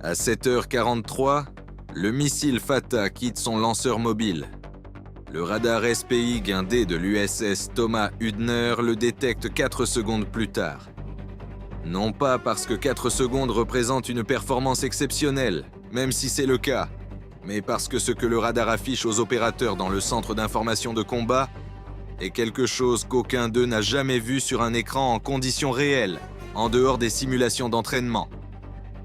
À 7h43, le missile Fatah quitte son lanceur mobile. Le radar SPI guindé de l'USS Thomas Hudner le détecte 4 secondes plus tard. Non pas parce que 4 secondes représentent une performance exceptionnelle, même si c'est le cas, mais parce que ce que le radar affiche aux opérateurs dans le centre d'information de combat est quelque chose qu'aucun d'eux n'a jamais vu sur un écran en conditions réelles, en dehors des simulations d'entraînement.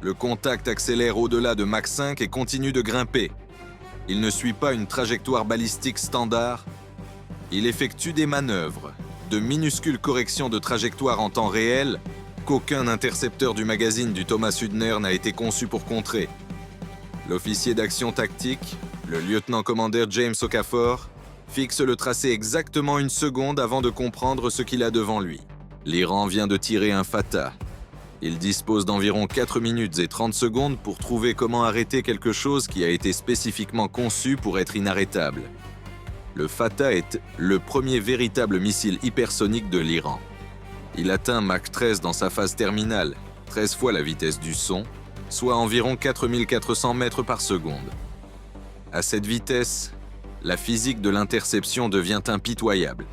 Le contact accélère au-delà de Mach 5 et continue de grimper. Il ne suit pas une trajectoire balistique standard. Il effectue des manœuvres, de minuscules corrections de trajectoire en temps réel qu'aucun intercepteur du magazine du Thomas Hudner n'a été conçu pour contrer. L'officier d'action tactique, le lieutenant-commandeur James Okafor, fixe le tracé exactement une seconde avant de comprendre ce qu'il a devant lui. L'Iran vient de tirer un Fatah. Il dispose d'environ 4 minutes et 30 secondes pour trouver comment arrêter quelque chose qui a été spécifiquement conçu pour être inarrêtable. Le Fatah est le premier véritable missile hypersonique de l'Iran. Il atteint Mach 13 dans sa phase terminale, 13 fois la vitesse du son, soit environ 4400 mètres par seconde. À cette vitesse, la physique de l'interception devient impitoyable.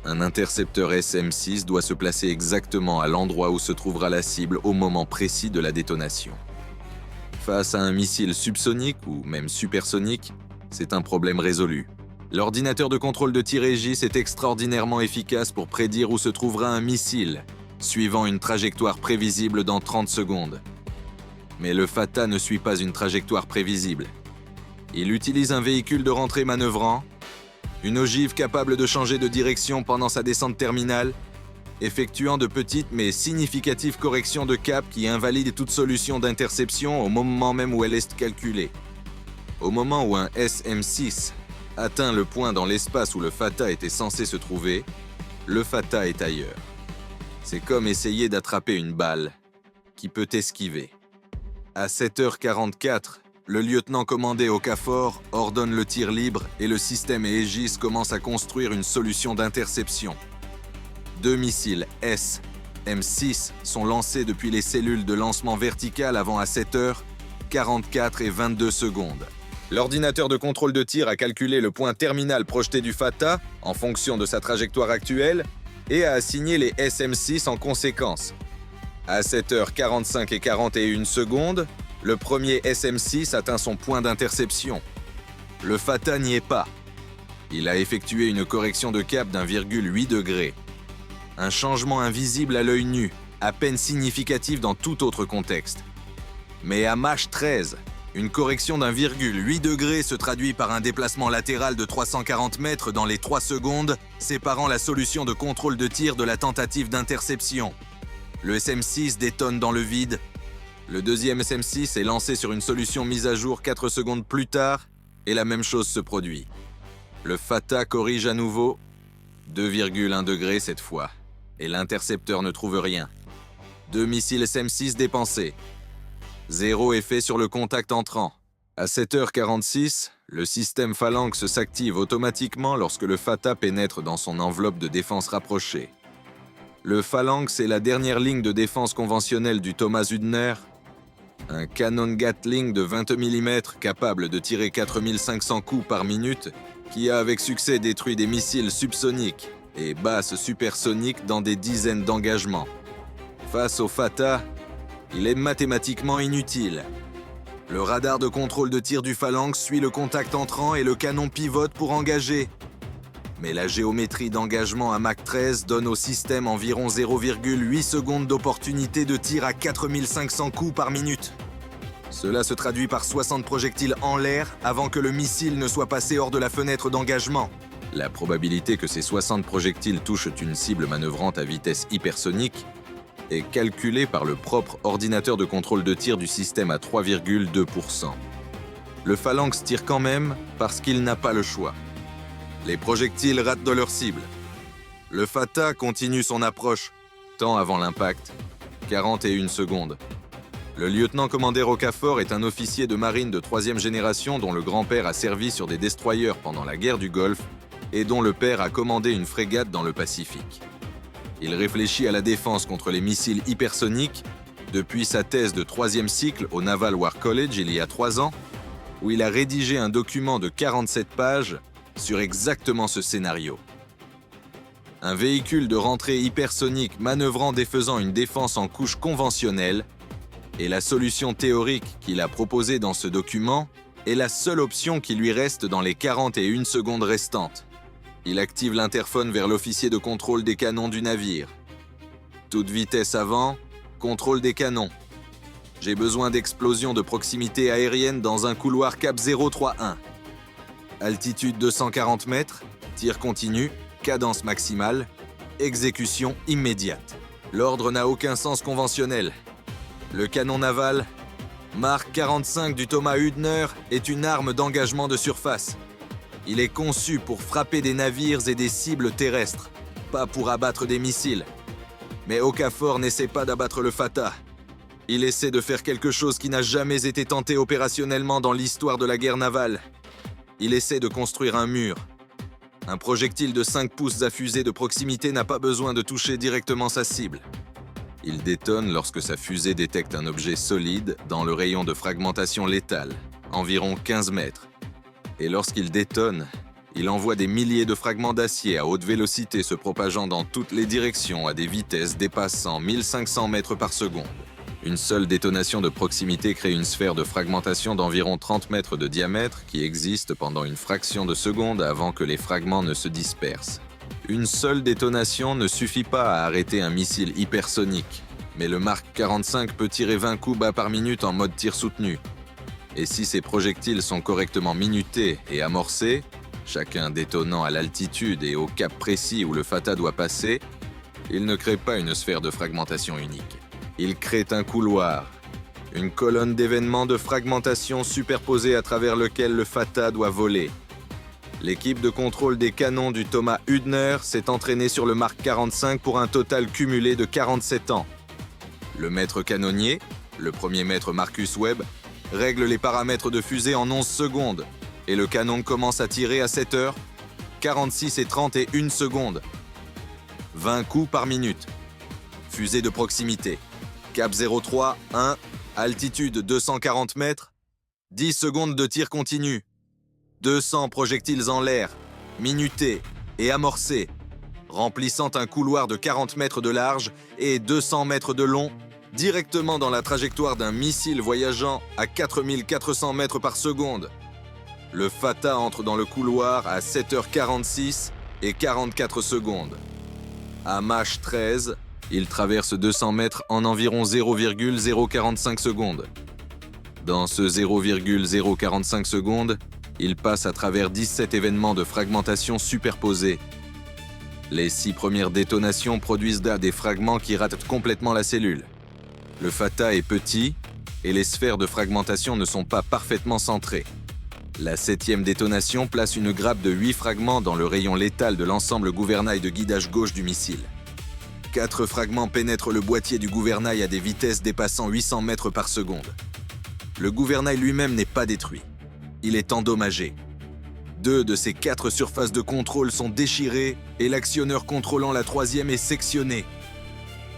Un intercepteur SM-6 doit se placer exactement à l'endroit où se trouvera la cible au moment précis de la détonation. Face à un missile subsonique ou même supersonique, c'est un problème résolu. L'ordinateur de contrôle de tir Aegis est extraordinairement efficace pour prédire où se trouvera un missile, suivant une trajectoire prévisible dans 30 secondes. Mais le Fatah ne suit pas une trajectoire prévisible. Il utilise un véhicule de rentrée manœuvrant, une ogive capable de changer de direction pendant sa descente terminale, effectuant de petites mais significatives corrections de cap qui invalident toute solution d'interception au moment même où elle est calculée. Au moment où un SM-6 atteint le point dans l'espace où le Fatah était censé se trouver, le Fatah est ailleurs. C'est comme essayer d'attraper une balle qui peut esquiver. À 7h44, le lieutenant-commandé Okafor ordonne le tir libre et le système Aegis commence à construire une solution d'interception. 2 missiles S-M6 sont lancés depuis les cellules de lancement vertical avant à 7h44 et 22 secondes. L'ordinateur de contrôle de tir a calculé le point terminal projeté du Fatah en fonction de sa trajectoire actuelle et a assigné les SM6 en conséquence. À 7h45 et 41 secondes, le premier SM6 atteint son point d'interception. Le Fatah n'y est pas. Il a effectué une correction de cap d'1,8 degré. Un changement invisible à l'œil nu, à peine significatif dans tout autre contexte. Mais à Mach 13, une correction d'1,8 degré se traduit par un déplacement latéral de 340 mètres dans les 3 secondes, séparant la solution de contrôle de tir de la tentative d'interception. Le SM6 détonne dans le vide. Le deuxième SM6 est lancé sur une solution mise à jour 4 secondes plus tard, et la même chose se produit. Le Fatah corrige à nouveau, 2,1 degrés cette fois, et l'intercepteur ne trouve rien. 2 missiles SM6 dépensés. 0 effet sur le contact entrant. À 7h46, le système Phalanx s'active automatiquement lorsque le Fatah pénètre dans son enveloppe de défense rapprochée. Le Phalanx est la dernière ligne de défense conventionnelle du Thomas Hudner, un canon Gatling de 20 mm capable de tirer 4500 coups par minute qui a avec succès détruit des missiles subsoniques et basses supersoniques dans des dizaines d'engagements. Face au Fatah, il est mathématiquement inutile. Le radar de contrôle de tir du Phalanx suit le contact entrant et le canon pivote pour engager. Mais la géométrie d'engagement à Mach 13 donne au système environ 0,8 secondes d'opportunité de tir à 4500 coups par minute. Cela se traduit par 60 projectiles en l'air avant que le missile ne soit passé hors de la fenêtre d'engagement. La probabilité que ces 60 projectiles touchent une cible manœuvrante à vitesse hypersonique est calculée par le propre ordinateur de contrôle de tir du système à 3,2%. Le Phalanx tire quand même parce qu'il n'a pas le choix. Les projectiles ratent de leur cible. Le Fatah continue son approche, temps avant l'impact, 41 secondes. Le lieutenant-commandeur Okafor est un officier de marine de 3e génération dont le grand-père a servi sur des destroyers pendant la guerre du Golfe et dont le père a commandé une frégate dans le Pacifique. Il réfléchit à la défense contre les missiles hypersoniques depuis sa thèse de 3e cycle au Naval War College il y a 3 ans, où il a rédigé un document de 47 pages sur exactement ce scénario. Un véhicule de rentrée hypersonique manœuvrant défaisant une défense en couche conventionnelle, et la solution théorique qu'il a proposée dans ce document est la seule option qui lui reste dans les 41 secondes restantes. Il active l'interphone vers l'officier de contrôle des canons du navire. Toute vitesse avant, contrôle des canons. J'ai besoin d'explosions de proximité aérienne dans un couloir cap 031. Altitude 240 mètres, tir continu, cadence maximale, exécution immédiate. L'ordre n'a aucun sens conventionnel. Le canon naval, Mark 45 du Thomas Hübner, est une arme d'engagement de surface. Il est conçu pour frapper des navires et des cibles terrestres, pas pour abattre des missiles. Mais Okafor n'essaie pas d'abattre le Fatah. Il essaie de faire quelque chose qui n'a jamais été tenté opérationnellement dans l'histoire de la guerre navale. Il essaie de construire un mur. Un projectile de 5 pouces à fusée de proximité n'a pas besoin de toucher directement sa cible. Il détonne lorsque sa fusée détecte un objet solide dans le rayon de fragmentation létale, environ 15 mètres. Et lorsqu'il détonne, il envoie des milliers de fragments d'acier à haute vélocité se propageant dans toutes les directions à des vitesses dépassant 1500 mètres par seconde. Une seule détonation de proximité crée une sphère de fragmentation d'environ 30 mètres de diamètre qui existe pendant une fraction de seconde avant que les fragments ne se dispersent. Une seule détonation ne suffit pas à arrêter un missile hypersonique, mais le Mark 45 peut tirer 20 coups bas par minute en mode tir soutenu. Et si ces projectiles sont correctement minutés et amorcés, chacun détonnant à l'altitude et au cap précis où le Fatah doit passer, il ne crée pas une sphère de fragmentation unique. Il crée un couloir, une colonne d'événements de fragmentation superposée à travers lequel le Fatah doit voler. L'équipe de contrôle des canons du Thomas Hübner s'est entraînée sur le Mark 45 pour un total cumulé de 47 ans. Le maître canonnier, le premier maître Marcus Webb, règle les paramètres de fusée en 11 secondes et le canon commence à tirer à 7 heures, 46 et 31 secondes. 20 coups par minute. Fusée de proximité. Cap 03, 1, altitude 240 mètres, 10 secondes de tir continu. 200 projectiles en l'air, minutés et amorcés, remplissant un couloir de 40 mètres de large et 200 mètres de long, directement dans la trajectoire d'un missile voyageant à 4400 mètres par seconde. Le Fatah entre dans le couloir à 7h46 et 44 secondes. À Mach 13, il traverse 200 mètres en environ 0,045 secondes. Dans ce 0,045 secondes, il passe à travers 17 événements de fragmentation superposés. Les 6 premières détonations produisent des fragments qui ratent complètement la cellule. Le Fatah est petit et les sphères de fragmentation ne sont pas parfaitement centrées. La 7e détonation place une grappe de 8 fragments dans le rayon létal de l'ensemble gouvernail de guidage gauche du missile. 4 fragments pénètrent le boîtier du gouvernail à des vitesses dépassant 800 mètres par seconde. Le gouvernail lui-même n'est pas détruit. Il est endommagé. 2 de ces 4 surfaces de contrôle sont déchirées et l'actionneur contrôlant la 3e est sectionné.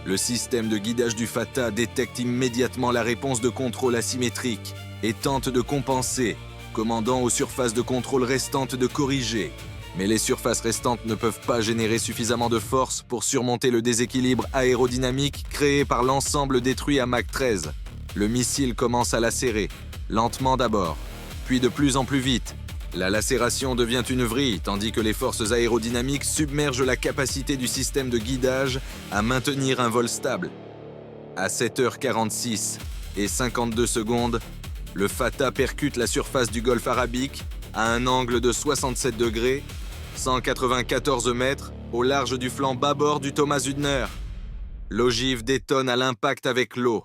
Le système de guidage du Fatah détecte immédiatement la réponse de contrôle asymétrique et tente de compenser, commandant aux surfaces de contrôle restantes de corriger. Mais les surfaces restantes ne peuvent pas générer suffisamment de force pour surmonter le déséquilibre aérodynamique créé par l'ensemble détruit à Mach 13. Le missile commence à lacérer, lentement d'abord, puis de plus en plus vite. La lacération devient une vrille, tandis que les forces aérodynamiques submergent la capacité du système de guidage à maintenir un vol stable. À 7h46 et 52 secondes, le Fatah percute la surface du golfe Arabique à un angle de 67 degrés, 194 mètres, au large du flanc bâbord du Thomas Hübner. L'ogive détonne à l'impact avec l'eau.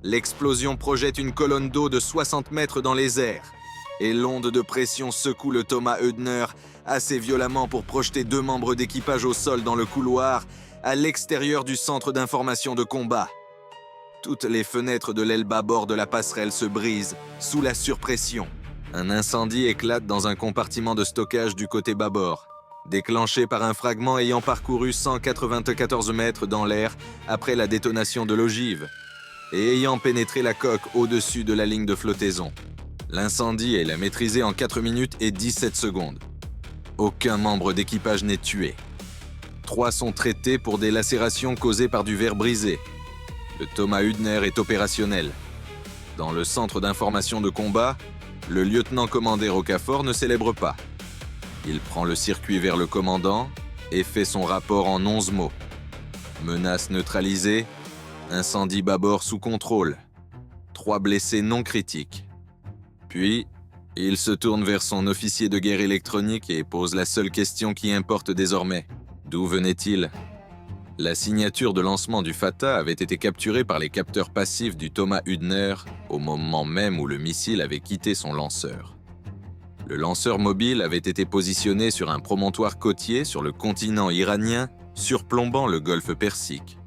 L'explosion projette une colonne d'eau de 60 mètres dans les airs, et l'onde de pression secoue le Thomas Hübner assez violemment pour projeter 2 membres d'équipage au sol dans le couloir, à l'extérieur du centre d'information de combat. Toutes les fenêtres de l'aile bâbord de la passerelle se brisent sous la surpression. Un incendie éclate dans un compartiment de stockage du côté bâbord, déclenché par un fragment ayant parcouru 194 mètres dans l'air après la détonation de l'ogive. et ayant pénétré la coque au-dessus de la ligne de flottaison. L'incendie est maîtrisé en 4 minutes et 17 secondes. Aucun membre d'équipage n'est tué. 3 sont traités pour des lacérations causées par du verre brisé. Le Thomas Hübner est opérationnel. Dans le centre d'information de combat, le lieutenant-commandant Rocafort ne célèbre pas. Il prend le circuit vers le commandant et fait son rapport en 11 mots. Menace neutralisée, incendie bâbord sous contrôle, 3 blessés non critiques. Puis, il se tourne vers son officier de guerre électronique et pose la seule question qui importe désormais. D'où venait-il ? La signature de lancement du Fatah avait été capturée par les capteurs passifs du Thomas Hübner au moment même où le missile avait quitté son lanceur. Le lanceur mobile avait été positionné sur un promontoire côtier sur le continent iranien, surplombant le golfe Persique.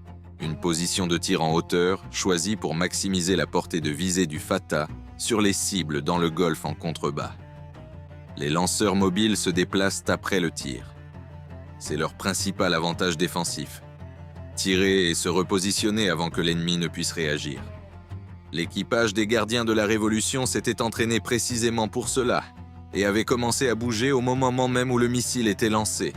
Une position de tir en hauteur choisie pour maximiser la portée de visée du Fatah sur les cibles dans le golfe en contrebas. Les lanceurs mobiles se déplacent après le tir. C'est leur principal avantage défensif. Tirer et se repositionner avant que l'ennemi ne puisse réagir. L'équipage des gardiens de la Révolution s'était entraîné précisément pour cela et avait commencé à bouger au moment même où le missile était lancé.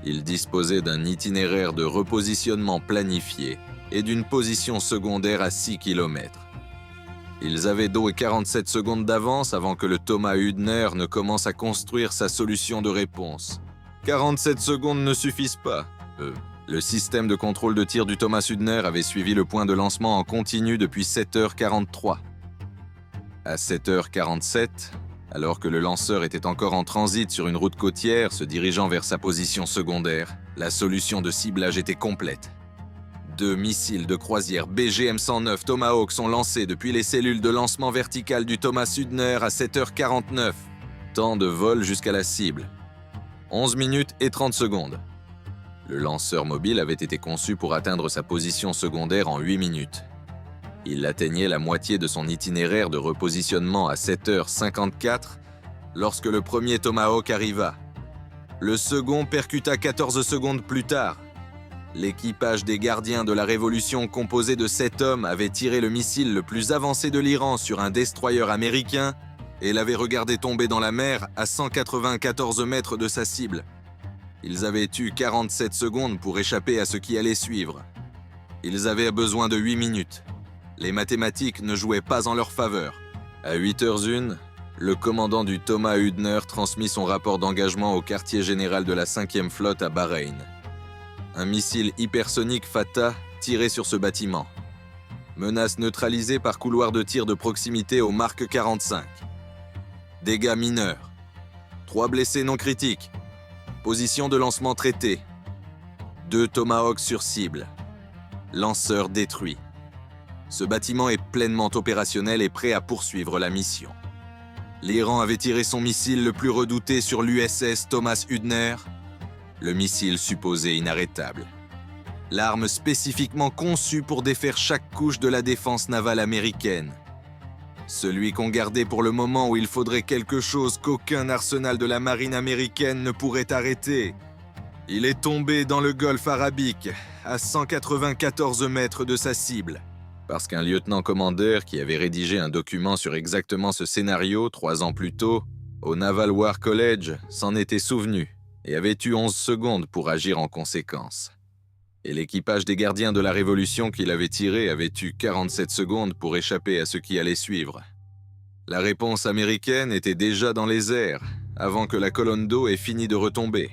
Ils disposaient d'un itinéraire de repositionnement planifié et d'une position secondaire à 6 km. Ils avaient d'eau et 47 secondes d'avance avant que le Thomas Hübner ne commence à construire sa solution de réponse. 47 secondes ne suffisent pas. Le système de contrôle de tir du Thomas Hübner avait suivi le point de lancement en continu depuis 7h43. À 7h47, alors que le lanceur était encore en transit sur une route côtière se dirigeant vers sa position secondaire, la solution de ciblage était complète. 2 missiles de croisière BGM-109 Tomahawk sont lancés depuis les cellules de lancement vertical du Thomas Hübner à 7h49. Temps de vol jusqu'à la cible. 11 minutes et 30 secondes. Le lanceur mobile avait été conçu pour atteindre sa position secondaire en 8 minutes. Il atteignait la moitié de son itinéraire de repositionnement à 7h54 lorsque le premier Tomahawk arriva. Le second percuta 14 secondes plus tard. L'équipage des gardiens de la Révolution composé de 7 hommes avait tiré le missile le plus avancé de l'Iran sur un destroyer américain et l'avait regardé tomber dans la mer à 194 mètres de sa cible. Ils avaient eu 47 secondes pour échapper à ce qui allait suivre. Ils avaient besoin de 8 minutes. Les mathématiques ne jouaient pas en leur faveur. À 8h01, le commandant du Thomas Hübner transmit son rapport d'engagement au quartier général de la 5e flotte à Bahreïn. Un missile hypersonique Fatah tiré sur ce bâtiment. Menace neutralisée par couloir de tir de proximité au Mark 45. Dégâts mineurs. 3 blessés non critiques. Position de lancement traitée. 2 Tomahawks sur cible. Lanceur détruit. Ce bâtiment est pleinement opérationnel et prêt à poursuivre la mission. L'Iran avait tiré son missile le plus redouté sur l'USS Thomas Hübner, le missile supposé inarrêtable. L'arme spécifiquement conçue pour défaire chaque couche de la défense navale américaine. Celui qu'on gardait pour le moment où il faudrait quelque chose qu'aucun arsenal de la marine américaine ne pourrait arrêter. Il est tombé dans le golfe Arabique, à 194 mètres de sa cible. Parce qu'un lieutenant-commandeur qui avait rédigé un document sur exactement ce scénario 3 ans plus tôt, au Naval War College, s'en était souvenu et avait eu 11 secondes pour agir en conséquence. Et l'équipage des gardiens de la Révolution qu'il avait tiré avait eu 47 secondes pour échapper à ce qui allait suivre. La réponse américaine était déjà dans les airs, avant que la colonne d'eau ait fini de retomber.